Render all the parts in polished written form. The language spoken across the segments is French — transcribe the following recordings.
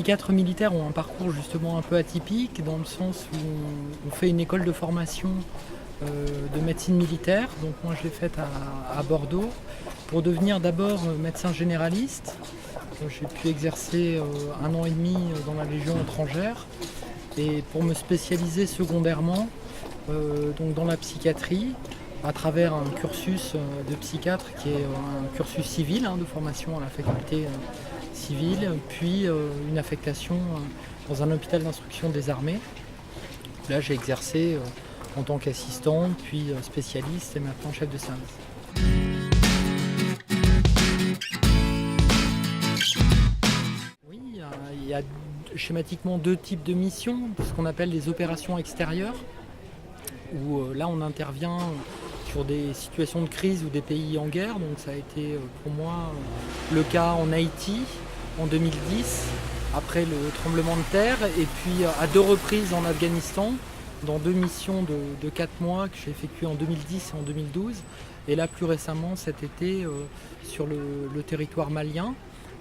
psychiatres militaires ont un parcours justement un peu atypique, dans le sens où on fait une école de formation de médecine militaire. Donc moi je l'ai faite à Bordeaux pour devenir d'abord médecin généraliste. J'ai pu exercer 1 an et demi dans la Légion étrangère et pour me spécialiser secondairement donc dans la psychiatrie à travers un cursus de psychiatre qui est un cursus civil de formation à la faculté civile, puis une affectation dans un hôpital d'instruction des armées. Là j'ai exercé en tant qu'assistant, puis spécialiste et maintenant chef de service. Oui, il y a schématiquement 2 types de missions, ce qu'on appelle les opérations extérieures, où là on intervient sur des situations de crise ou des pays en guerre. Donc ça a été pour moi le cas en Haïti en 2010, après le tremblement de terre, et puis à 2 reprises en Afghanistan, dans 2 missions de 4 mois que j'ai effectuées en 2010 et en 2012, et là plus récemment cet été sur le territoire malien.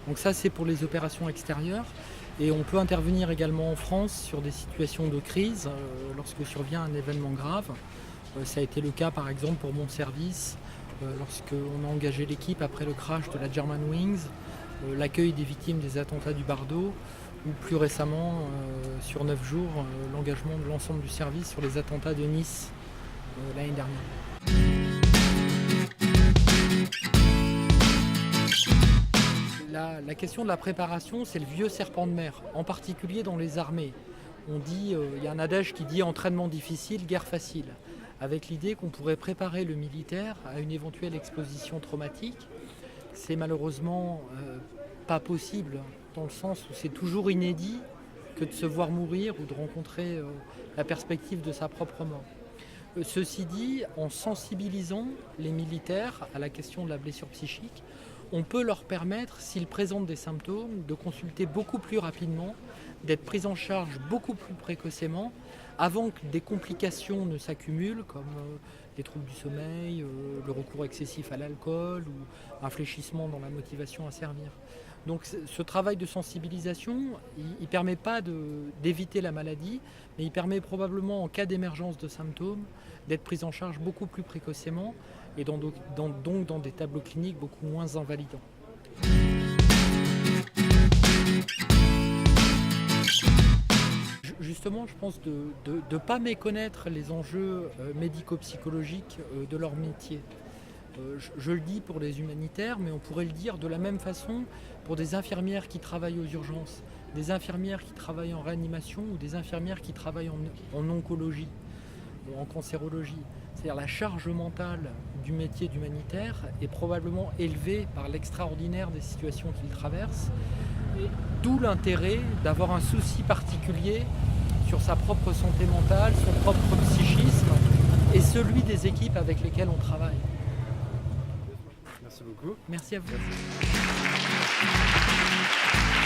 Donc ça c'est pour les opérations extérieures, et on peut intervenir également en France sur des situations de crise lorsque survient un événement grave. Ça a été le cas par exemple pour mon service lorsqu'on a engagé l'équipe après le crash de la Germanwings, l'accueil des victimes des attentats du Bardo, ou plus récemment, sur 9 jours, l'engagement de l'ensemble du service sur les attentats de Nice l'année dernière. La question de la préparation, c'est le vieux serpent de mer, en particulier dans les armées. On dit, il y a un adage qui dit entraînement difficile, guerre facile, avec l'idée qu'on pourrait préparer le militaire à une éventuelle exposition traumatique. C'est malheureusement pas possible, dans le sens où c'est toujours inédit que de se voir mourir ou de rencontrer la perspective de sa propre mort. Ceci dit, en sensibilisant les militaires à la question de la blessure psychique, on peut leur permettre, s'ils présentent des symptômes, de consulter beaucoup plus rapidement, d'être pris en charge beaucoup plus précocement, avant que des complications ne s'accumulent, comme les troubles du sommeil, le recours excessif à l'alcool ou un fléchissement dans la motivation à servir. Donc ce travail de sensibilisation, il ne permet pas d'éviter la maladie, mais il permet probablement, en cas d'émergence de symptômes, d'être pris en charge beaucoup plus précocement et donc dans des tableaux cliniques beaucoup moins invalidants. Justement, je pense de ne pas méconnaître les enjeux médico-psychologiques de leur métier. Je le dis pour les humanitaires, mais on pourrait le dire de la même façon pour des infirmières qui travaillent aux urgences, des infirmières qui travaillent en réanimation ou des infirmières qui travaillent en oncologie, en cancérologie. C'est-à-dire la charge mentale du métier d'humanitaire est probablement élevée par l'extraordinaire des situations qu'ils traversent, d'où l'intérêt d'avoir un souci particulier sur sa propre santé mentale, son propre psychisme et celui des équipes avec lesquelles on travaille. Merci beaucoup. Merci à vous. Merci.